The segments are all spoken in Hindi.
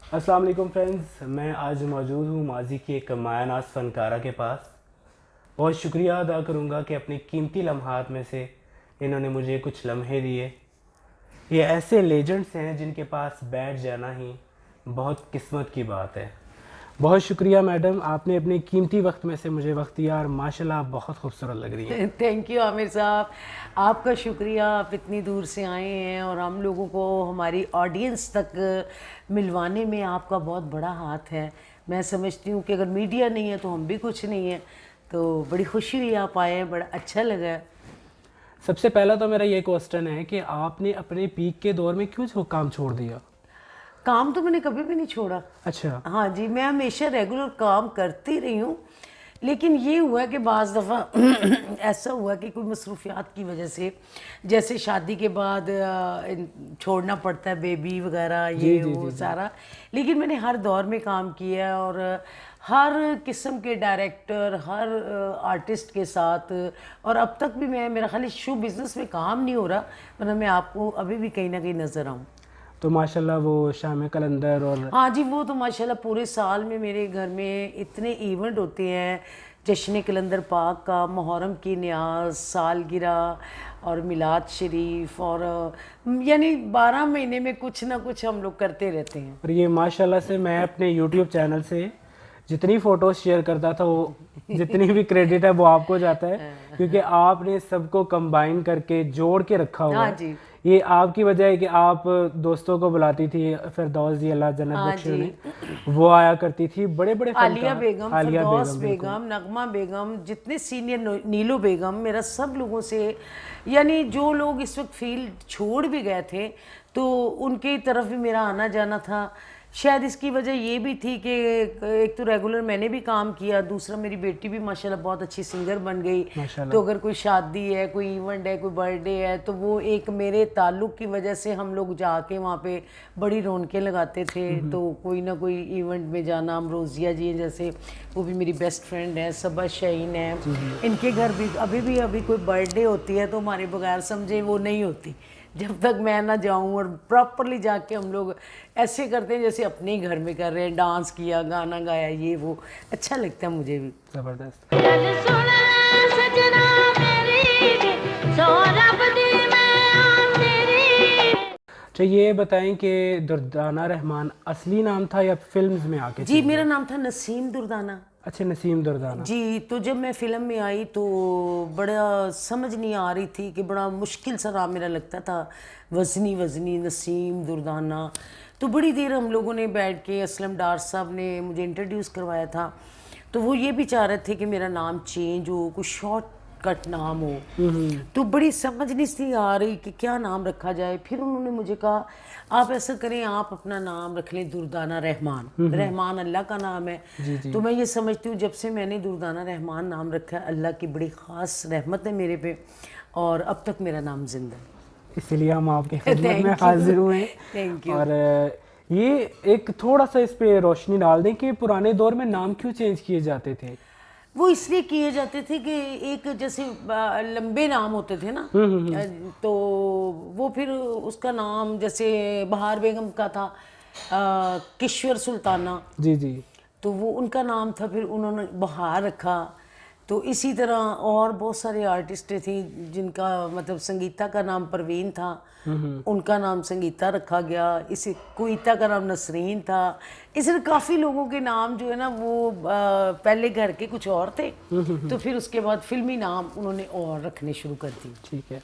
अस्सलाम वालेकुम फ्रेंड्स, मैं आज मौजूद हूँ माजी की एक मायानाज फ़नकारा के पास। बहुत शुक्रिया अदा करूँगा कि अपने कीमती लम्हात में से इन्होंने मुझे कुछ लम्हे दिए। ये ऐसे लेजेंड्स हैं जिनके पास बैठ जाना ही बहुत किस्मत की बात है। बहुत शुक्रिया मैडम, आपने अपने कीमती वक्त में से मुझे वक्त दिया और माशाल्लाह आप बहुत खूबसूरत लग रही हैं। थैंक यू आमिर साहब। आपका शुक्रिया, आप इतनी दूर से आए हैं और हम लोगों को हमारी ऑडियंस तक मिलवाने में आपका बहुत बड़ा हाथ है। मैं समझती हूँ कि अगर मीडिया नहीं है तो हम भी कुछ नहीं है। तो बड़ी खुशी हुई आप आए हैं, बड़ा अच्छा लगा। सबसे पहला तो मेरा ये क्वेश्चन है कि आपने अपने पीक के दौर में क्यों काम छोड़ दिया? काम तो मैंने कभी भी नहीं छोड़ा। अच्छा। हाँ जी, मैं हमेशा रेगुलर काम करती रही हूँ। लेकिन ये हुआ कि बाज़ दफ़ा ऐसा हुआ कि कोई मसरूफियात की वजह से, जैसे शादी के बाद छोड़ना पड़ता है बेबी वगैरह जी ये जी वो जी जी। सारा। लेकिन मैंने हर दौर में काम किया है और हर किस्म के डायरेक्टर, हर आर्टिस्ट के साथ। और अब तक भी मैं, मेरा खाली शो बिज़नेस में काम नहीं हो रहा, वरना मैं आपको अभी भी कहीं ना कहीं नज़र आऊँ। तो माशाल्लाह वो शाम कलंदर और हाँ जी, वो तो माशाल्लाह पूरे साल में मेरे घर में इतने इवेंट होते हैं। जश्न कलंदर पाक का, मुहर्रम की न्याज, सालगिरह और मिलाद शरीफ, और यानी 12 महीने में कुछ ना कुछ हम लोग करते रहते हैं। ये माशाल्लाह से मैं अपने यूट्यूब चैनल से जितनी फ़ोटोज़ शेयर करता था वो जितनी भी क्रेडिट है वो आपको जाता है, क्योंकि आपने सबको कंबाइन करके जोड़ के रखा हुआ हाँ है। जी। ये आपकी वजह है कि आप दोस्तों को बुलाती थी, फिरदौस जी अल्लाह जन्नत हाँ बख्शे जी। उन्हें, वो आया करती थी, बड़े बड़े आलिया फनकार, बेगम, आलिया फिरदौस बेगम बिल्कुल। बेगम, नगमा बेगम, जितने सीनियर, नीलू बेगम, मेरा सब लोगों से, यानी जो लोग इस वक्त फील्ड छोड़ भी गए थे तो उनकी तरफ भी मेरा आना जाना था। शायद इसकी वजह ये भी थी कि एक तो रेगुलर मैंने भी काम किया, दूसरा मेरी बेटी भी माशाल्लाह बहुत अच्छी सिंगर बन गई। तो माशाल्लाह। अगर कोई शादी है, कोई इवेंट है, कोई बर्थडे है, तो वो एक मेरे ताल्लुक़ की वजह से हम लोग जाके वहाँ पे बड़ी रौनकें लगाते थे। तो कोई ना कोई इवेंट में जाना, अमरोज़िया जी हैं जैसे, वो भी मेरी बेस्ट फ्रेंड है, सबा शाहीन है, जी जी। इनके घर भी अभी कोई बर्थडे होती है तो हमारे बगैर समझे वो नहीं होती, जब तक मैं ना जाऊं। और प्रॉपरली जाके हम लोग ऐसे करते हैं जैसे अपने ही घर में कर रहे हैं, डांस किया, गाना गाया, ये वो अच्छा लगता है मुझे भी। ज़बरदस्त। गल सुन सजना मेरी वे, सौरभ दी मैं आं तेरी। अच्छा ये बताएं कि दुर्दाना रहमान असली नाम था या फिल्म्स में आके जी, चेंज मेरा हुआ? नाम था नसीम दुर्दाना। अच्छा, नसीम दुर्दाना। जी, तो जब मैं फ़िल्म में आई तो बड़ा समझ नहीं आ रही थी कि बड़ा मुश्किल सा नाम मेरा लगता था, वज़नी वज़नी नसीम दुर्दाना। तो बड़ी देर हम लोगों ने बैठ के, असलम डार साहब ने मुझे इंट्रोड्यूस करवाया था, तो वो ये भी चाह रहे थे कि मेरा नाम चेंज हो, कुछ शॉर्ट कट नाम हो। तो बड़ी समझ नहीं सी आ रही कि क्या नाम रखा जाए। फिर उन्होंने मुझे कहा आप ऐसा करें, आप अपना नाम रख लें दुर्दाना रहमान। रहमान अल्लाह का नाम है। जी जी। तो मैं ये समझती हूँ जब से मैंने दुर्दाना रहमान नाम रखा है, अल्लाह की बड़ी ख़ास रहमत है मेरे पे, और अब तक मेरा नाम जिंदा इसलिए हम आपकी है। खिदमत में थैंक यू। हाजिर हुए हैं। Thank you. और ये एक थोड़ा सा इस पे रोशनी डाल दें कि पुराने दौर में नाम क्यों चेंज किए जाते थे? वो इसलिए किए जाते थे कि एक जैसे लंबे नाम होते थे ना, तो वो फिर उसका नाम जैसे बहार बेगम का था, किश्वर सुल्ताना, जी जी। तो वो उनका नाम था, फिर उन्होंने बहार रखा। तो इसी तरह और बहुत सारे आर्टिस्टें थी जिनका मतलब, संगीता का नाम परवीन था, उनका नाम संगीता रखा गया। इसी कुईता का नाम नसरीन था। इसलिए काफ़ी लोगों के नाम जो है ना वो पहले घर के कुछ और थे, तो फिर उसके बाद फिल्मी नाम उन्होंने और रखने शुरू कर दिए। ठीक है।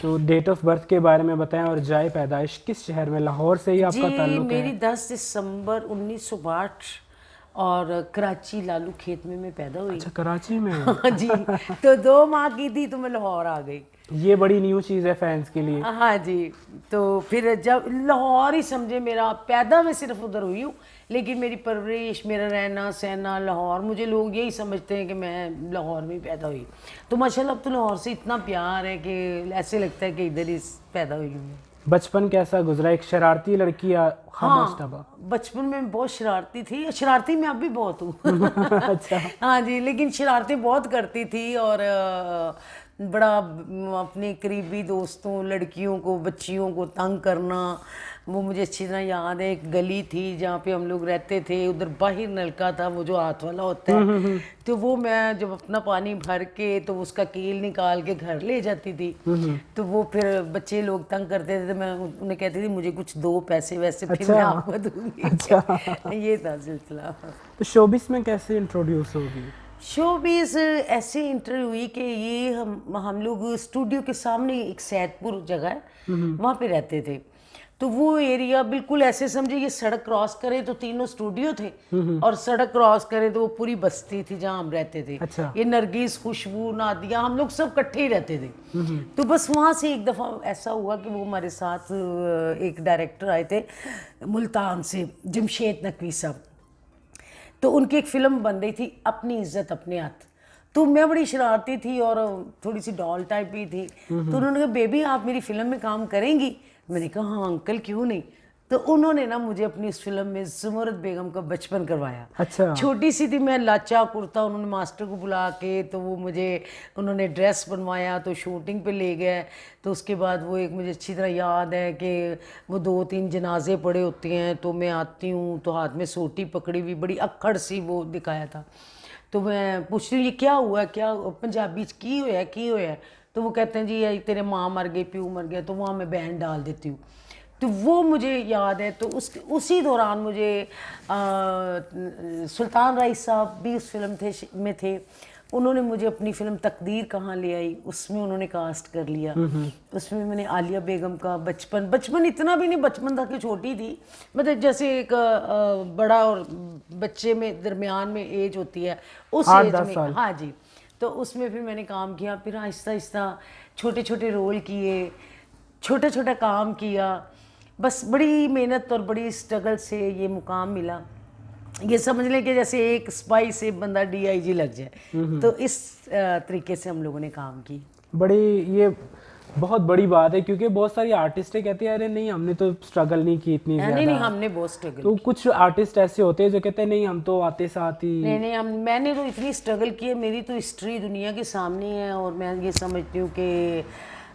तो डेट ऑफ बर्थ के बारे में बताएं और जाए पैदाइश किस शहर में? लाहौर से ही आपका जी, ताल्लुक़ मेरी है? 10 दिसंबर 1962, और कराची लालू खेत में मैं पैदा हुई। अच्छा, कराची में। हाँ जी। तो 2 माह की थी तो मैं लाहौर आ गई। ये बड़ी न्यू चीज़ है फैंस के लिए। हाँ जी। तो फिर जब लाहौर ही समझे, मेरा पैदा मैं सिर्फ उधर हुई हूँ, लेकिन मेरी परवरिश, मेरा रहना सहना लाहौर, मुझे लोग यही समझते हैं कि मैं लाहौर में ही पैदा हुई। तो माशाल्लाह अब तो लाहौर से इतना प्यार है कि ऐसे लगता है कि इधर ही पैदा हुई हूँ मैं। बचपन कैसा गुजरा? एक शरारती लड़की या खामोश तबा? हाँ, बचपन में बहुत शरारती थी, शरारती मैं अब भी बहुत हूँ। अच्छा। हाँ जी, लेकिन शरारतें बहुत करती थी, और बड़ा अपने करीबी दोस्तों, लड़कियों को, बच्चियों को तंग करना, वो मुझे अच्छी तरह याद है। एक गली थी जहाँ पे हम लोग रहते थे, उधर बाहर नलका था वो जो हाथ वाला होता है, तो वो मैं जब अपना पानी भर के तो उसका कील निकाल के घर ले जाती थी। तो वो फिर बच्चे लोग तंग करते थे तो मैं उन्हें कहती थी मुझे कुछ दो पैसे वैसे, फिर मैं आपको दूंगी। अच्छा। ये था सिलसिला। तो शोबिस में कैसे इंट्रोड्यूस होगी? शोबीज ऐसे इंटरव्यू हुई कि ये हम लोग स्टूडियो के सामने एक सैदपुर जगह है, वहाँ पे रहते थे। तो वो एरिया बिल्कुल ऐसे समझे ये सड़क क्रॉस करे तो तीनों स्टूडियो थे, और सड़क क्रॉस करे तो वो पूरी बस्ती थी जहाँ हम रहते थे। अच्छा। ये नरगिस, खुशबू, नादिया, हम लोग सब इकट्ठे ही रहते थे। तो बस वहाँ से एक दफ़ा ऐसा हुआ कि वो हमारे साथ एक डायरेक्टर आए थे मुल्तान से, जमशेद नकवी साहब। तो उनकी एक फिल्म बन रही थी अपनी इज्जत अपने हाथ। तो मैं बड़ी शरारती थी और थोड़ी सी डॉल टाइप भी थी। तो उन्होंने कहा बेबी आप मेरी फिल्म में काम करेंगी? मैंने कहा हाँ अंकल क्यों नहीं। तो उन्होंने ना मुझे अपनी इस फिल्म में ज़ुमरत बेगम का बचपन करवाया। अच्छा। छोटी सी थी मैं, लाचा कुर्ता, उन्होंने मास्टर को बुला के तो वो मुझे उन्होंने ड्रेस बनवाया, तो शूटिंग पे ले गए। तो उसके बाद वो एक मुझे अच्छी तरह याद है कि वो 2-3 जनाजे पड़े होते हैं, तो मैं आती हूँ तो हाथ में सोटी पकड़ी हुई, बड़ी अक्खड़ सी वो दिखाया था। तो मैं पूछती हूँ ये क्या हुआ, क्या पंजाबी की होया? तो वो कहते हैं जी ये तेरे माँ मर गई, प्यू मर गया, तो वहाँ मैं बैंड डाल देती हूँ। तो वो मुझे याद है। तो उसी दौरान मुझे सुल्तान राइस साहब भी उस फिल्म में थे। उन्होंने मुझे अपनी फिल्म तकदीर कहाँ ले आई उसमें उन्होंने कास्ट कर लिया। उसमें मैंने आलिया बेगम का बचपन इतना भी नहीं बचपन था कि छोटी थी, मतलब जैसे एक बड़ा और बच्चे में दरमियान में एज होती है उस एज में। हाँ जी। तो उसमें फिर मैंने काम किया, फिर आहिस्ता आहिस्ता छोटे छोटे रोल किए, छोटा छोटा काम किया। बस बड़ी मेहनत और बड़ी स्ट्रगल से ये मुकाम मिला। ये समझ लें कि जैसे एक स्पाई से बंदा DIG लग जाए। तो इस तरीके से हम लोगों ने काम की। ये बहुत बड़ी बात है, क्योंकि बहुत सारी आर्टिस्टें कहती है अरे नहीं हमने तो स्ट्रगल नहीं की इतनी ज्यादा। नहीं हमने बहुत स्ट्रगल। तो कुछ आर्टिस्ट ऐसे होते हैं जो कहते हैं नहीं हम तो आते साथ ही। नहीं मैंने तो इतनी स्ट्रगल की है, मेरी तो हिस्ट्री दुनिया के सामने है। और मैं ये समझती हूँ कि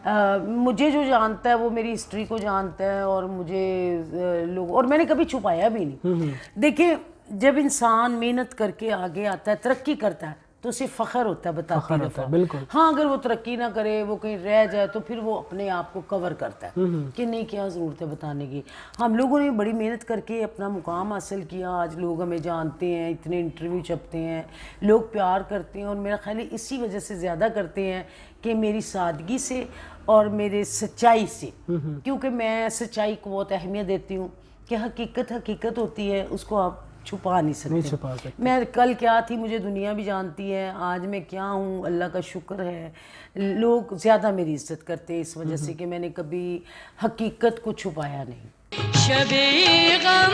मुझे जो जानता है वो मेरी हिस्ट्री को जानता है, और मुझे लोग, और मैंने कभी छुपाया भी नहीं। देखिए जब इंसान मेहनत करके आगे आता है, तरक्की करता है, तो उसे फ़ख्र होता है बताती दफ़ा। बिल्कुल। हाँ अगर वो तरक्की ना करे, वो कहीं रह जाए, तो फिर वो अपने आप को कवर करता है कि नहीं क्या ज़रूरत है बताने की। हम लोगों ने बड़ी मेहनत करके अपना मुकाम हासिल किया, आज लोग हमें जानते हैं, इतने इंटरव्यू छपते हैं, लोग प्यार करते हैं। और मेरा ख्याल है इसी वजह से ज़्यादा करते हैं कि मेरी सादगी से और मेरे सच्चाई से, क्योंकि मैं सच्चाई को बहुत अहमियत देती हूँ कि हकीकत होती है, उसको आप छुपा नहीं सकते। मैं कल क्या थी मुझे दुनिया भी जानती है, आज मैं क्या हूँ अल्लाह का शुक्र है। लोग ज़्यादा मेरी इज्जत करते हैं इस वजह से कि मैंने कभी हकीकत को छुपाया नहीं। शबे गम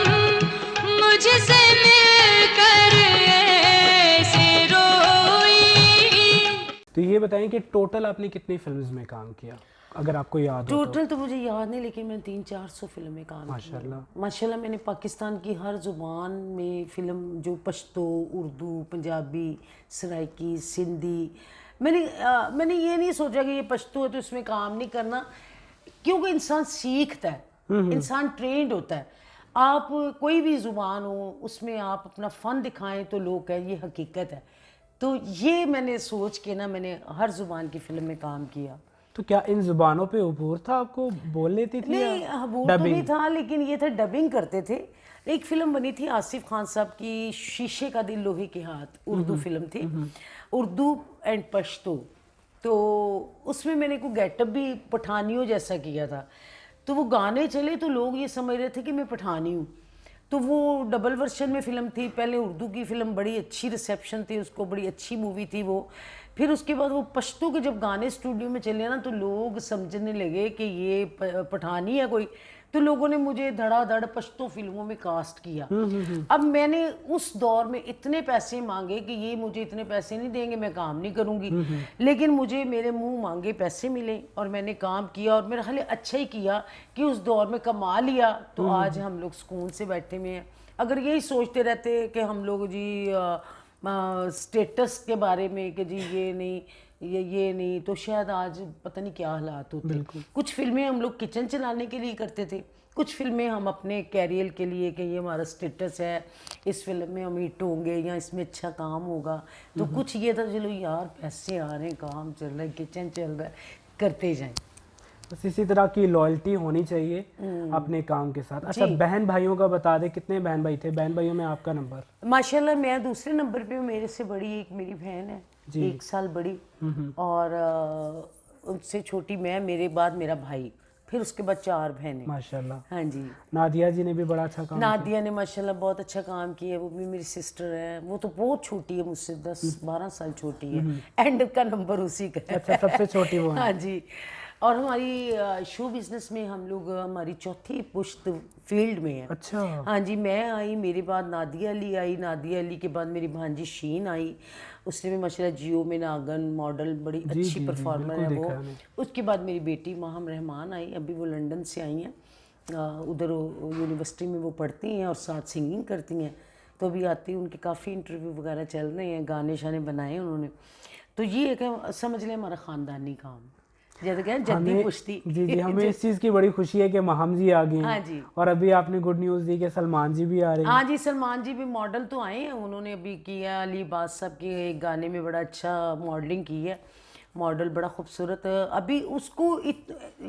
मुझसे मिलकर ऐसे रोई। तो ये बताएं कि टोटल आपने कितनी फिल्म्स में काम किया, अगर आपको याद हो? टोटल तो मुझे याद नहीं, लेकिन मैंने 300-400 फिल्म में काम किया माशाल्लाह। मैंने पाकिस्तान की हर ज़ुबान में फ़िल्म, जो पश्तो, उर्दू, पंजाबी, सराइकी, सिंधी, मैंने ये नहीं सोचा कि ये पश्तो है तो इसमें काम नहीं करना, क्योंकि इंसान सीखता है, इंसान ट्रेंड होता है। आप कोई भी ज़ुबान हो उसमें आप अपना फ़न दिखाएं तो लोग कहें ये हकीकत है। तो ये मैंने सोच के ना मैंने हर ज़ुबान की फ़िल्म में काम किया। तो क्या इन जुबानों पे अबूर था, आपको बोल लेती थी? नहीं अबूर तो नहीं था, लेकिन ये था डबिंग करते थे। एक फिल्म बनी थी आसिफ खान साहब की, शीशे का दिल लोहे के हाथ, उर्दू फिल्म थी, उर्दू एंड पश्तो। तो उसमें मैंने को गेटअप भी पठानियों जैसा किया था। तो वो गाने चले तो लोग ये समझ रहे थे कि मैं पठानी हूँ। तो वो डबल वर्शन में फ़िल्म थी। पहले उर्दू की फ़िल्म, बड़ी अच्छी रिसेप्शन थी उसको, बड़ी अच्छी मूवी थी वो। फिर उसके बाद वो पश्तो के जब गाने स्टूडियो में चले ना, तो लोग समझने लगे कि ये पठानी है कोई। तो लोगों ने मुझे धड़ाधड़ पश्तो फिल्मों में कास्ट किया। अब मैंने उस दौर में इतने पैसे मांगे कि ये मुझे इतने पैसे नहीं देंगे, मैं काम नहीं करूँगी। लेकिन मुझे मेरे मुंह मांगे पैसे मिले और मैंने काम किया, और मेरा ख्याल अच्छा ही किया कि उस दौर में कमा लिया। तो आज हम लोग सुकून से बैठे हुए हैं। अगर यही सोचते रहते कि हम लोग जी स्टेटस के बारे में कि जी ये नहीं, तो शायद आज पता नहीं क्या हालात होते। कुछ फिल्में हम लोग किचन चलाने के लिए करते थे, कुछ फिल्में हम अपने कैरियर के लिए कि ये हमारा स्टेटस है, इस फिल्म में हम हिट होंगे या इसमें अच्छा काम होगा, तो कुछ ये था चलो यार पैसे आ रहे हैं, काम चल रहा है, किचन चल रहा है, करते जाएं। बस इसी तरह की लॉयल्टी होनी चाहिए अपने काम के साथ। अच्छा, बहन भाइयों का बता दे, कितने बहन भाई थे? बहन भाइयों में आपका नंबर? माशाल्लाह मैं दूसरे नंबर पे हूँ, मेरे से बड़ी एक मेरी बहन है, 1 साल बड़ी, और उनसे छोटी मैं, मेरे बाद मेरा भाई, फिर उसके बाद 4 बहनें। माशाल्लाह। हाँ जी। नादिया जी ने भी बड़ा अच्छा काम नादिया ने माशाल्लाह बहुत अच्छा काम किया है, वो भी मेरी सिस्टर है, वो तो बहुत छोटी है मुझसे, 10-12 साल छोटी है, एंड का नंबर उसी का है। अच्छा, सबसे छोटी वो है। हाँ जी। और हमारी शो बिजनेस में हम लोग, हमारी चौथी पुश्त फील्ड में है। अच्छा। हाँ जी, मैं आई, मेरे बाद नादिया अली आई, नादिया अली के बाद मेरी भांजी शीन आई, उसने भी माशाल्लाह जियो में नागन मॉडल, बड़ी अच्छी परफॉर्मर है वो। उसके बाद मेरी बेटी माहम रहमान आई, अभी वो लंदन से आई हैं, उधर यूनिवर्सिटी में वो पढ़ती हैं और साथ सिंगिंग करती हैं, तो अभी आती हैं, उनके काफ़ी इंटरव्यू वगैरह चल रहे हैं, गाने शाने बनाए उन्होंने। तो ये है कि समझ लें हमारा ख़ानदानी काम, जैसे कहते हैं जद्दी पुश्ती। जी, हमें इस चीज़ की बड़ी खुशी है कि माहम जी आ गए हैं। हाँ जी। और अभी आपने गुड न्यूज़ दी कि सलमान जी भी आ रहे हैं। हाँ जी, सलमान जी भी मॉडल तो आए हैं, उन्होंने अभी किया अली बास साहब के एक गाने में बड़ा अच्छा मॉडलिंग की है, मॉडल बड़ा खूबसूरत है। अभी उसको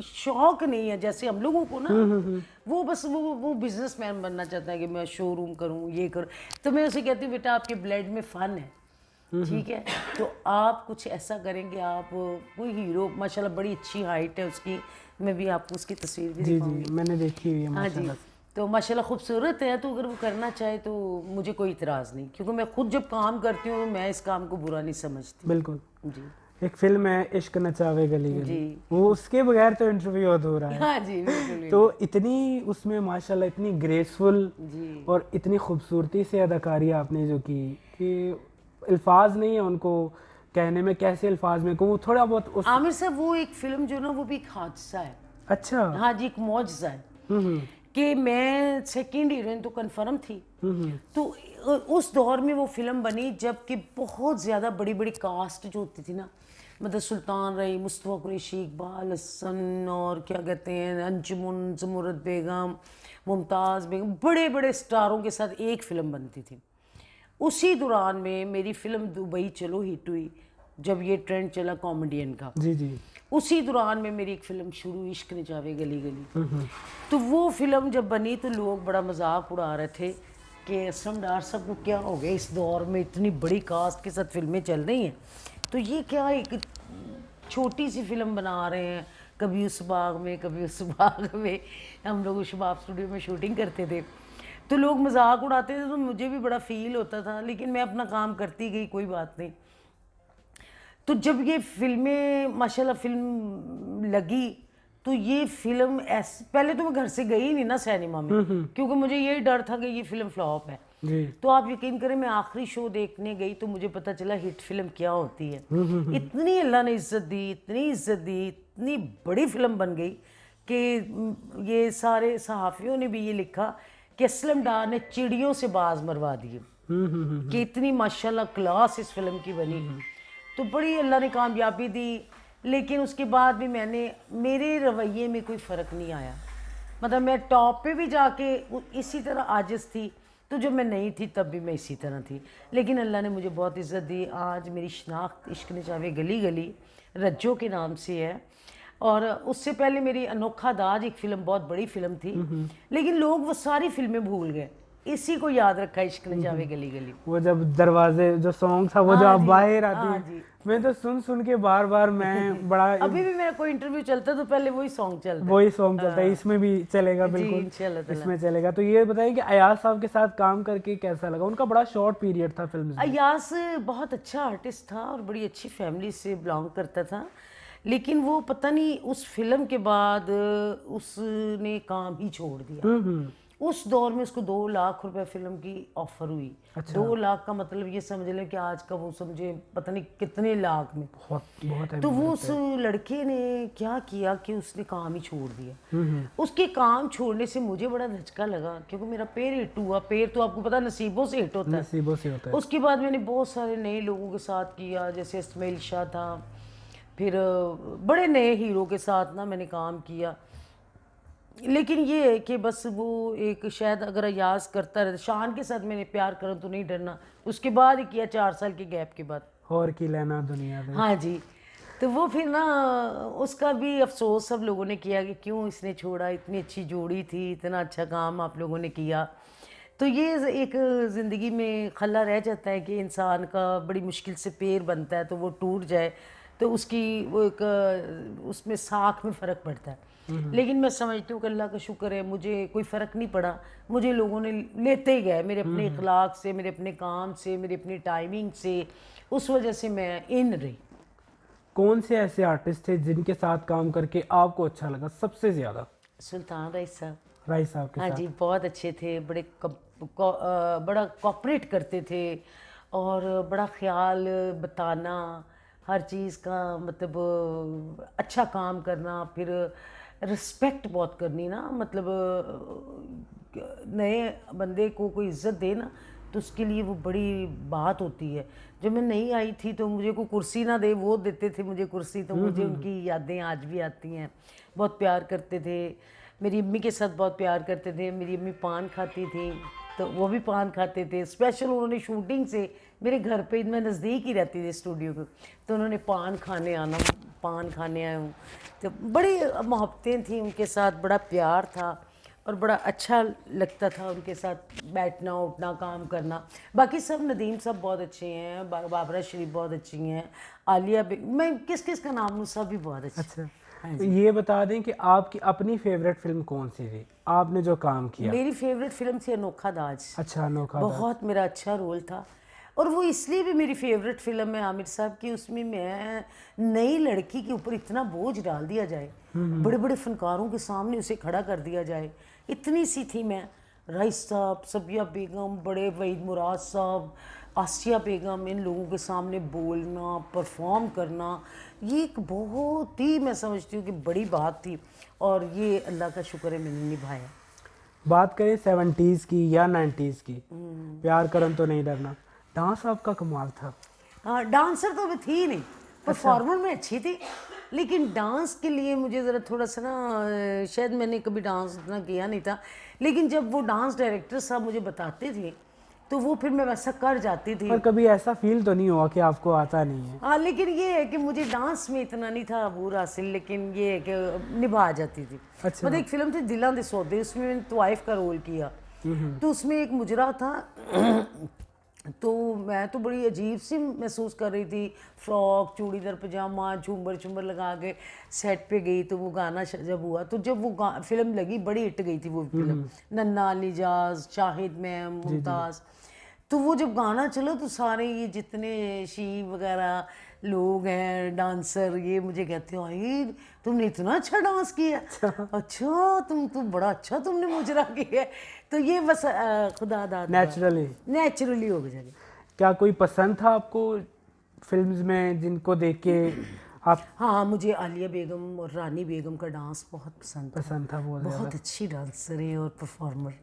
शौक नहीं है जैसे हम लोगों को ना, वो बस वो बिजनेसमैन बनना चाहता है कि मैं शोरूम करूँ, ये करूँ। तो मैं उसे कहती हूँ बेटा आपके ब्लड में फ़न है, ठीक है, तो आप कुछ ऐसा करेंगे, आप कोई हीरो, माशाल्लाह बड़ी अच्छी हाइट है उसकी, मैं भी आपको उसकी तस्वीर भी दिखाऊंगी। जी, मैंने देखी हुई है हाँ जी, माशाल्लाह। तो माशाल्लाह खूबसूरत है, तो अगर वो करना चाहे तो मुझे कोई इतराज़ नहीं, क्योंकि मैं खुद जब काम करती हूँ मैं इस काम को बुरा नहीं समझती। बिल्कुल जी एक फिल्म है इश्क नचावे गली गली, जी। वो उसके बगैर तो इंटरव्यू अधूरा है। हाँ जी, बिल्कुल तो इतनी उसमें माशाल्लाह इतनी ग्रेसफुल जी। और इतनी खूबसूरती से अदाकारी आपने जो की कि अल्फाज नहीं है उनको कहने में, कैसे अल्फाज में को वो थोड़ा बहुत उस। आमिर साहब वो एक फिल्म जो ना वो भी एक हादसा है। अच्छा। हाँ जी, एक मौजज़ा है कि मैं सेकंड हीरोइन तो कंफर्म थी, तो उस दौर में वो फिल्म बनी जबकि बहुत ज़्यादा बड़ी बड़ी कास्ट जो होती थी ना, मतलब सुल्तान रही, मुस्तफ़ा कुरैशी, इकबाल हसन और क्या कहते हैं अंजुमन, ज़मुरत बेगम, मुमताज़ बेगम, बड़े बड़े स्टारों के साथ एक फ़िल्म बनती थी। उसी दौरान में मेरी फ़िल्म दुबई चलो हिट हुई, जब ये ट्रेंड चला कॉमेडियन का। जी जी। उसी दौरान में मेरी एक फ़िल्म शुरू, इश्क न जावे गली गली। तो वो फिल्म जब बनी तो लोग बड़ा मजाक उड़ा रहे थे कि असलम डार साहब को क्या हो गया, इस दौर में इतनी बड़ी कास्ट के साथ फिल्में चल रही हैं, तो ये क्या एक छोटी सी फिल्म बना रहे हैं, कभी उस बाग में कभी उस बाग में। हम लोग शबाब स्टूडियो में शूटिंग करते थे, तो लोग मजाक उड़ाते थे, तो मुझे भी बड़ा फील होता था, लेकिन मैं अपना काम करती गई, कोई बात नहीं। तो जब ये फिल्में माशाल्लाह फिल्म लगी, तो ये फिल्म ऐसे, पहले तो मैं घर से गई नहीं ना सिनेमा में, क्योंकि मुझे यही डर था कि ये फिल्म फ्लॉप है। तो आप यकीन करें मैं आखिरी शो देखने गई तो मुझे पता चला हिट फिल्म क्या होती है। इतनी अल्लाह ने इज्जत दी, इतनी इज्जत दी, इतनी बड़ी फिल्म बन गई कि ये सारे सहाफ़ियों ने भी ये लिखा कि असलम डार ने चिड़ियों से बाज मरवा दिए, कि इतनी माशाल्लाह क्लास इस फिल्म की बनी। तो बड़ी अल्लाह ने कामयाबी दी, लेकिन उसके बाद भी मेरे रवैये में कोई फ़र्क नहीं आया। मतलब मैं टॉप पे भी जाके इसी तरह आजिज़ थी, तो जब मैं नहीं थी तब भी मैं इसी तरह थी, लेकिन अल्लाह ने मुझे बहुत इज़्ज़त दी। आज मेरी शनाख्त इश्क न जावे गली गली रज्जो के नाम से है, और उससे पहले मेरी अनोखा दाज एक फ़िल्म बहुत बड़ी फ़िल्म थी, लेकिन लोग वो सारी फिल्में भूल गए, इसी को याद रखा इश्क न जावे गली गली। वो जब दरवाजे जो सॉन्ग था वो, जो आप बाहर आती हाँ है, जी। मैं तो सुन सुन के बार बार मैं बड़ा अभी भी मेरा कोई इंटरव्यू चलता तो पहले वही सॉन्ग चलता। वही सॉन्ग चलता है, इसमें भी चलेगा जी, बिल्कुल, इंशाल्लाह ताला। इसमें चलेगा। तो ये बताइए कि अयाज साहब के साथ काम करके कैसा लगा? उनका बड़ा शॉर्ट पीरियड था फिल्म में। अयास बहुत अच्छा आर्टिस्ट था और बड़ी अच्छी फैमिली से बिलोंग करता था, लेकिन वो पता नहीं उस फिल्म के बाद उसने काम ही छोड़ दिया। उस दौर में उसको 2 लाख रुपए फिल्म की ऑफर हुई। 2 लाख का मतलब ये समझ लें कि आज का वो समझे पता नहीं कितने लाख में। बहुत तो वो उस लड़के ने क्या किया कि उसने काम ही छोड़ दिया। उसके काम छोड़ने से मुझे बड़ा धचका लगा, क्योंकि मेरा पैर हिट हुआ। पैर तो आपको पता नसीबों से हिट होता है, नसीबों से होता है। उसके बाद मैंने बहुत सारे नए लोगों के साथ किया, जैसे इस्माइल शाह था, फिर बड़े नए हीरो के साथ ना मैंने काम किया। लेकिन ये है कि बस वो एक शायद अगर अयाज करता रहे, शान के साथ मैंने प्यार करूँ तो नहीं डरना, उसके बाद ही किया 4 साल के गैप के बाद। और की लेना दुनिया में। हाँ जी, तो वो फिर ना उसका भी अफसोस सब लोगों ने किया कि क्यों इसने छोड़ा, इतनी अच्छी जोड़ी थी, इतना अच्छा काम आप लोगों ने किया। तो ये एक ज़िंदगी में खला रह जाता है कि इंसान का बड़ी मुश्किल से पैर बनता है तो वो टूट जाए, तो उसकी वो एक उसमें साख में फ़र्क पड़ता है। लेकिन मैं समझती हूँ कि अल्लाह का शुक्र है, मुझे कोई फ़र्क नहीं पड़ा, मुझे लोगों ने लेते ही गए, मेरे अपने इखलाक से, मेरे अपने काम से, मेरी अपनी टाइमिंग से, उस वजह से मैं इन रही। कौन से ऐसे आर्टिस्ट थे जिनके साथ काम करके आपको अच्छा लगा सबसे ज़्यादा? सुल्तान राय साहब, राय साहब के हाँ साथ? जी, बहुत अच्छे थे, बड़ा कोऑपरेट करते थे और बड़ा ख्याल बताना, हर चीज़ का मतलब अच्छा काम करना, फिर रिस्पेक्ट बहुत करनी ना, मतलब नए बंदे को कोई इज्जत दे ना तो उसके लिए वो बड़ी बात होती है। जब मैं नई आई थी तो मुझे कोई कुर्सी ना दे, वो देते थे मुझे कुर्सी, तो मुझे उनकी यादें आज भी आती हैं। बहुत प्यार करते थे, मेरी अम्मी के साथ बहुत प्यार करते थे। मेरी अम्मी पान खाती थी तो वो भी पान खाते थे। स्पेशल उन्होंने शूटिंग से मेरे घर पे, मैं नज़दीक ही रहती थी स्टूडियो के, तो उन्होंने पान खाने आना, पान खाने आए हूँ, तो बड़ी मोहब्बतें थी उनके साथ, बड़ा प्यार था और बड़ा अच्छा लगता था उनके साथ बैठना उठना काम करना। बाकी सब, नदीम साहब बहुत अच्छे हैं, बाबरा शरीफ बहुत अच्छी हैं, आलिया मैं किस किस का नाम लूँ, सब भी बहुत अच्छे। अच्छा, तो ये बता दें कि आपकी अपनी फेवरेट फिल्म कौन सी थी, आपने जो काम किया? मेरी फेवरेट फिल्म थी अनोखा दाज। अच्छा, अनोखा दाज। बहुत मेरा अच्छा रोल था और वो इसलिए भी मेरी फेवरेट फिल्म है आमिर साहब की, उसमें मैं नई लड़की के ऊपर इतना बोझ डाल दिया जाए, बड़े बड़े फनकारों के सामने उसे खड़ा कर दिया जाए, इतनी सी थी मैं। राइस साहब, सबिया बेगम, बड़े वहीद मुराद साहब, आसिया बेगम, इन लोगों के सामने बोलना, परफॉर्म करना, ये एक बहुत ही, मैं समझती हूँ कि बड़ी बात थी और ये अल्लाह का शुक्र है मैंने निभाया। बात करें 70s की या 90s की, प्यार करम तो नहीं डरना, डांस आपका कमाल था। हाँ, डांसर तो मैं थी ही नहीं, परफॉर्मर में अच्छी थी, लेकिन डांस के लिए मुझे ज़रा थोड़ा सा ना, शायद मैंने कभी डांस उतना किया नहीं था, लेकिन जब वो डांस डायरेक्टर साहब मुझे बताते थे तो वो फिर मैं वैसा कर जाती थी। पर कभी ऐसा फील तो नहीं हुआ कि आपको आता नहीं है? हाँ, लेकिन ये है कि मुझे डांस में इतना नहीं था अबूर हासिल, लेकिन ये है कि निभा जाती थी। अच्छा। मतलब एक फिल्म थी दिलां दे सौदे, उसमें मैंने तवाइफ का रोल किया, तो उसमें एक मुजरा था तो मैं तो बड़ी अजीब सी महसूस कर रही थी, फ्रॉक, चूड़ीदार पजामा, झूमर झूमर लगा के सेट पे गई, तो वो गाना जब हुआ, तो जब वो फिल्म लगी बड़ी हिट गई थी वो फिल्म, नन्ना लिजाज, शाहिद मैम, मुमताज़, तो वो जब गाना चला तो सारे ये जितने शी वगैरह लोग हैं डांसर, ये मुझे कहते हो आई तुमने इतना अच्छा डांस किया, अच्छा तुम बड़ा अच्छा तुमने मुजरा किया, तो ये बस खुदा दाद नेचुरली हो गया। क्या कोई पसंद था आपको फिल्म्स में जिनको देख के आप? हाँ, मुझे आलिया बेगम और रानी बेगम का डांस बहुत पसंद था। बहुत अच्छी डांसर है और परफॉर्मर,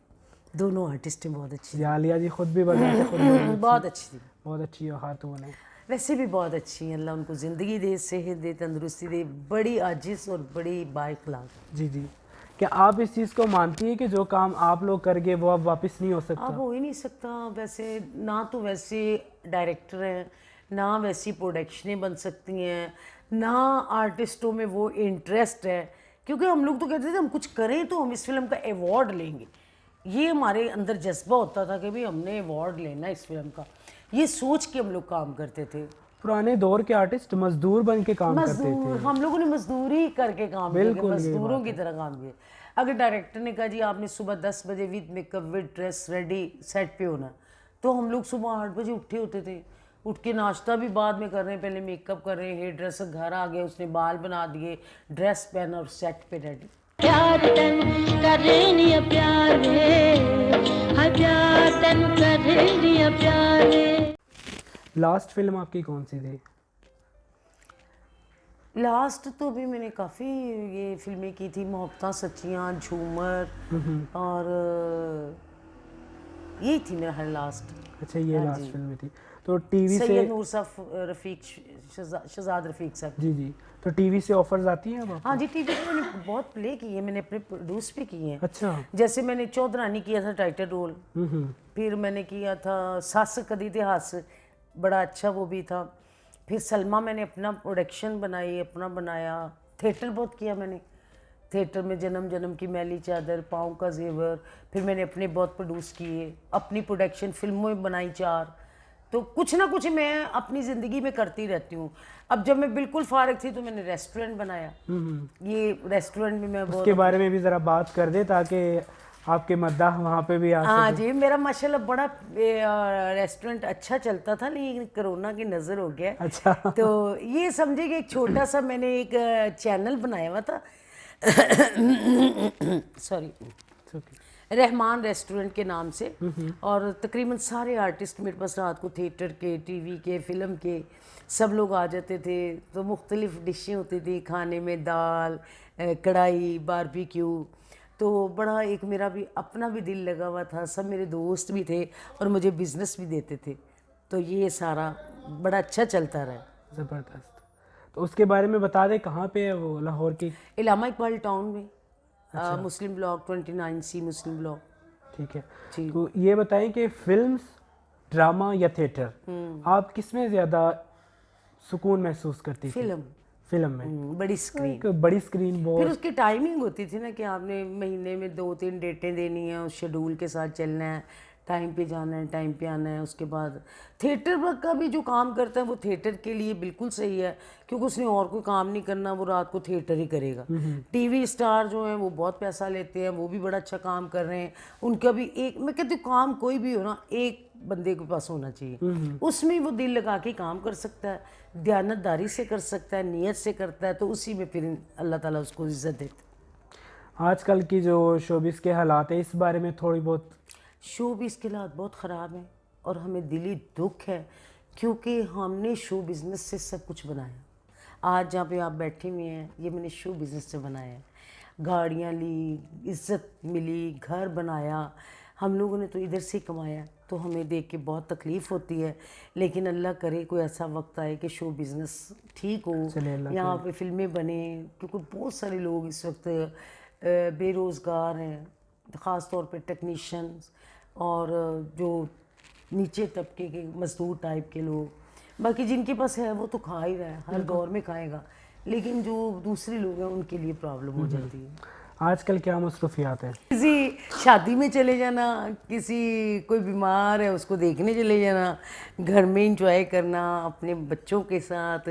दोनों आर्टिस्ट हैं बहुत अच्छी। आलिया जी खुद भी बजाते, बहुत अच्छी थी, बहुत अच्छी खातून है, वैसे भी बहुत अच्छी हैं, अल्लाह उनको ज़िंदगी दे, सेहत दे, तंदुरुस्ती दे, बड़ी आजिज़ और बड़ी बाइखलाक। जी जी। क्या आप इस चीज़ को मानती है कि जो काम आप लोग कर गए वो अब वापस नहीं हो सकता? अब हो ही नहीं सकता, वैसे ना तो वैसे डायरेक्टर हैं, ना वैसी प्रोडक्शनें बन सकती हैं, ना आर्टिस्टों में वो इंटरेस्ट है, क्योंकि हम लोग तो कहते थे हम कुछ करें तो हम इस फिल्म का अवार्ड लेंगे, ये हमारे अंदर जज्बा होता था कि भाई हमने अवार्ड लेना इस फिल्म का, ये सोच के हम लोग काम करते थे। पुराने दौर के आर्टिस्ट मजदूर बन के काम करते थे, हम लोगों ने मजदूरी करके काम किया, मजदूरों की तरह काम किया। अगर डायरेक्टर ने कहा जी आपने सुबह 10 बजे with makeup with dress ready set पे होना, तो हम लोग सुबह 8 बजे उठे होते थे, उठ के नाश्ता भी बाद में कर रहे हैं, पहले मेकअप कर रहे हैं, हेयर ड्रेसर घर आ गए, उसने बाल बना दिए, ड्रेस पहना और सेट पे रेडी। प्यार तन करनी प्यार हाय प्यार तन करनी प्यार। लास्ट फिल्म आपकी कौन सी थी? लास्ट तो भी मैंने काफ़ी ये फिल्में की थी, मोहब्बतां सच्चियाँ, झूमर और यही थी मेरा हर लास्ट। अच्छा, ये लास्ट फिल्म में थी। तो टीवी से, सैयद नूर साहब रफ़ीक, शहजाद रफ़ीक साहब। जी जी, तो टीवी से ऑफर्स आती हैं अब आपको? हाँ जी, टीवी पे मैंने बहुत प्ले किए हैं, मैंने अपने प्रोड्यूस भी किए हैं। अच्छा। जैसे मैंने चौधरानी किया था टाइटल रोल, फिर मैंने किया था सस कदी इतिहास, बड़ा अच्छा वो भी था। फिर सलमा मैंने अपना प्रोडक्शन बनाई, अपना बनाया। थिएटर बहुत किया मैंने, थिएटर में जन्म जन्म की मैली चादर, पाँव का जेवर, फिर मैंने अपने बहुत प्रोड्यूस किए, अपनी प्रोडक्शन फिल्मों में बनाई 4। तो कुछ ना कुछ मैं अपनी ज़िंदगी में करती रहती हूँ। अब जब मैं बिल्कुल फारिग थी तो मैंने रेस्टोरेंट बनाया। ये रेस्टोरेंट में मैं बहुत, उसके बारे में भी ज़रा बात कर दे ताकि आपके मद्दाह वहाँ पे भी आ हाँ सके। जी, मेरा माशाल्लाह बड़ा रेस्टोरेंट अच्छा चलता था, लेकिन कोरोना की नज़र हो गया। अच्छा। तो ये समझे कि एक छोटा सा मैंने एक चैनल बनाया हुआ था सॉरी, रहमान रेस्टोरेंट के नाम से। और तकरीबन सारे आर्टिस्ट मेरे पास रात को थिएटर के, टीवी के, फिल्म के सब लोग आ जाते थे। तो मुख्तलिफ़ डिशें होती थी खाने में, दाल, कढ़ाई, बारबेक्यू। तो बड़ा एक मेरा भी अपना भी दिल लगा हुआ था, सब मेरे दोस्त भी थे और मुझे बिज़नेस भी देते थे। तो ये सारा बड़ा अच्छा चलता रहा। ज़बरदस्त। तो उसके बारे में बता दें, कहाँ पे है वो लाहौर की? इलामा इकबाल टाउन में, मुस्लिम ब्लॉक 29C मुस्लिम ब्लॉक। ठीक है। जी। तो ये बताएं कि फिल्म्स, ड्रामा या थिएटर, आप किस में ज़्यादा सुकून महसूस करती थी? फिल्म में। बड़ी स्क्रीन। एक बड़ी स्क्रीन फिर बहुत। उसकी टाइमिंग होती थी ना कि आपने महीने में 2-3 डेटें देनी है, उस शेड्यूल के साथ चलना है, टाइम पे जाना है, टाइम पे आना है। उसके बाद थिएटर वर्क का भी जो काम करता है वो थिएटर के लिए बिल्कुल सही है, क्योंकि उसने और कोई काम नहीं करना, वो रात को थिएटर ही करेगा। टीवी स्टार जो हैं वो बहुत पैसा लेते हैं, वो भी बड़ा अच्छा काम कर रहे हैं। उनका भी एक, मैं कहती हूँ काम कोई भी हो ना, एक बंदे के पास होना चाहिए, उसमें वो दिल लगा के काम कर सकता है, दयानतदारी से कर सकता है, नीयत से करता है, तो उसी में फिर अल्लाह ताला उसको इज़्ज़त देता है। आजकल की जो शोबिस के हालात है, इस बारे में थोड़ी बहुत। शो भी इसके हालात बहुत ख़राब हैं और हमें दिली दुख है, क्योंकि हमने शो बिज़नेस से सब कुछ बनाया। आज जहाँ पे आप बैठे हुए हैं, ये मैंने शो बिज़नेस से बनाया है। गाड़ियाँ ली, इज़्ज़त मिली, घर बनाया, हम लोगों ने तो इधर से कमाया। तो हमें देख के बहुत तकलीफ़ होती है, लेकिन अल्लाह करे कोई ऐसा वक्त आए कि शो बिज़नेस ठीक हो, यहाँ पे फिल्में बने, क्योंकि बहुत सारे लोग इस वक्त बेरोज़गार हैं, ख़ास तौर पे टेक्नीशियंस और जो नीचे तबके के मजदूर टाइप के लोग। बाकी जिनके पास है वो तो खा ही रहा है, हर दौर में खाएगा, लेकिन जो दूसरे लोग हैं उनके लिए प्रॉब्लम हो जाती है। आजकल क्या मसरूफियात है? किसी शादी में चले जाना, किसी कोई बीमार है उसको देखने चले जाना, घर में इंजॉय करना अपने बच्चों के साथ।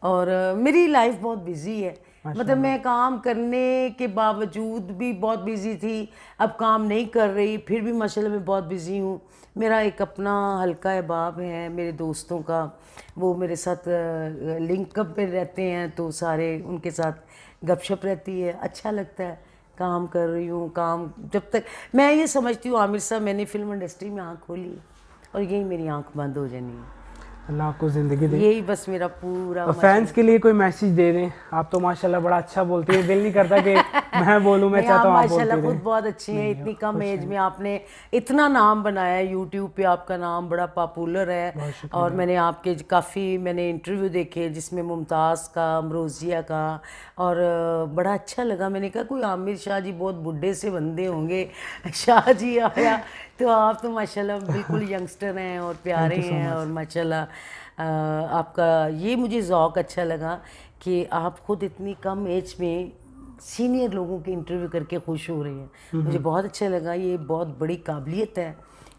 और मेरी लाइफ बहुत बिजी है, मतलब मैं काम करने के बावजूद भी बहुत बिजी थी, अब काम नहीं कर रही फिर भी माशाल्लाह मैं बहुत बिजी हूँ। मेरा एक अपना हल्का अहबाब है मेरे दोस्तों का, वो मेरे साथ लिंकअप पे रहते हैं, तो सारे उनके साथ गपशप रहती है, अच्छा लगता है। काम कर रही हूँ, काम जब तक मैं ये समझती हूँ आमिर साहब, मैंने फिल्म इंडस्ट्री में आँख खोली और यही मेरी आँख बंद हो जानी है। अल्लाह आपको ज़िंदगी दे। यही बस मेरा पूरा। और फैंस के लिए कोई मैसेज दे दें। आप तो माशाल्लाह बड़ा अच्छा बोलती है, दिल नहीं करता कि मैं बोलूं, मैं चाहता हूँ आप बोलती माशाल्लाह रहें। खुद बहुत अच्छे हैं, इतनी कम एज में आपने इतना नाम बनाया, यूट्यूब पे आपका नाम बड़ा पॉपुलर है। और मैंने आपके काफ़ी मैंने इंटरव्यू देखे जिसमें मुमताज़ का, अमरोजिया का, और बड़ा अच्छा लगा। मैंने कहा कोई आमिर शाह जी बहुत बुढ़े से बंदे होंगे, शाह जी आया, तो आप तो माशाल्लाह बिल्कुल यंगस्टर हैं और प्यारे हैं। और माशाल्लाह आपका ये मुझे ज़ौक़ अच्छा लगा कि आप खुद इतनी कम एज में सीनियर लोगों के इंटरव्यू करके खुश हो रहे हैं, मुझे बहुत अच्छा लगा। ये बहुत बड़ी काबिलियत है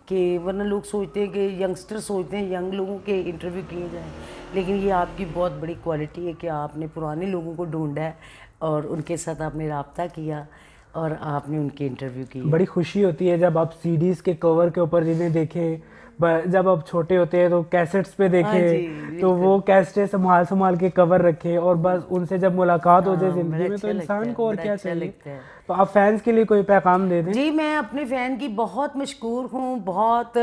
कि वरना लोग सोचते हैं कि यंगस्टर सोचते हैं यंग लोगों के इंटरव्यू किए जाएँ, लेकिन ये आपकी बहुत बड़ी क्वालिटी है कि आपने पुराने लोगों को ढूंढा है और उनके साथ आपने रब्ता किया और आपने उनके इंटरव्यू किए। बड़ी खुशी होती है जब आप सीडीज़ के कवर के ऊपर जिन्हें देखें, जब आप छोटे होते हैं तो कैसेट्स पे देखें, तो वो कैसेटें संभाल संभाल के कवर रखे और बस उनसे जब मुलाकात हो जाए ज़िंदगी में, तो इंसान को और क्या चाहिए। तो आप फैंस के लिए कोई पैगाम दे दें। जी, मैं अपने फ़ैन की बहुत मशकूर हूँ, बहुत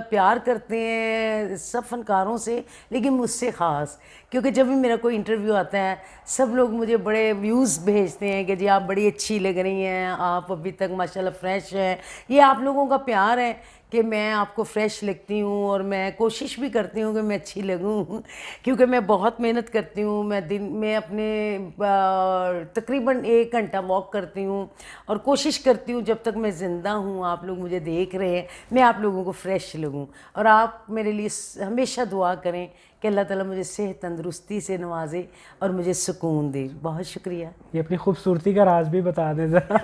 प्यार करते हैं सब फ़नकारों से, लेकिन मुझसे ख़ास, क्योंकि जब भी मेरा कोई इंटरव्यू आता है सब लोग मुझे बड़े व्यूज़ भेजते हैं कि जी आप बड़ी अच्छी लग रही हैं, आप अभी तक माशाल्लाह फ्रेश हैं। ये आप लोगों का प्यार है कि मैं आपको फ्रेश लगती हूँ और मैं कोशिश भी करती हूँ कि मैं अच्छी लगूँ क्योंकि मैं बहुत मेहनत करती हूँ। मैं दिन में अपने तकरीबन 1 घंटा वॉक करती हूँ और कोशिश करती हूँ जब तक मैं ज़िंदा हूँ, आप लोग मुझे देख रहे हैं, मैं आप लोगों को फ्रेश लगूँ। और आप मेरे लिए हमेशा दुआ करें कि अल्लाह ताला मुझे सेहत तंदरुस्ती से नवाजे और मुझे सुकून दे। बहुत शुक्रिया। ये अपनी खूबसूरती का राज भी बता दें ज़रा।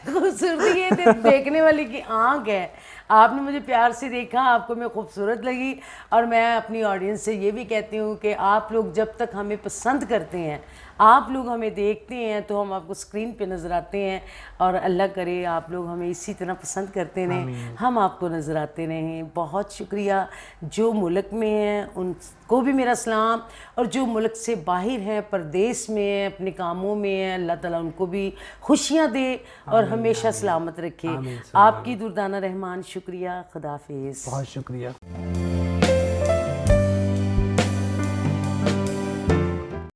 खूबसूरती ये देखने वाले की आंख है। आपने मुझे प्यार से देखा, आपको मैं खूबसूरत लगी। और मैं अपनी ऑडियंस से ये भी कहती हूँ कि आप लोग जब तक हमें पसंद करते हैं, आप लोग हमें देखते हैं तो हम आपको स्क्रीन पे नज़र आते हैं। और अल्लाह करे आप लोग हमें इसी तरह पसंद करते रहें, हम आपको नज़र आते रहें। बहुत शुक्रिया। जो मुल्क में हैं उनको भी मेरा सलाम, और जो मुल्क से बाहर हैं, परदेश में हैं, अपने कामों में हैं, अल्लाह ताला उनको भी खुशियाँ दे और हमेशा सलामत रखे। आपकी दुर्दाना रहमान, शुक्रिया। खुदा हाफिज़। बहुत शुक्रिया।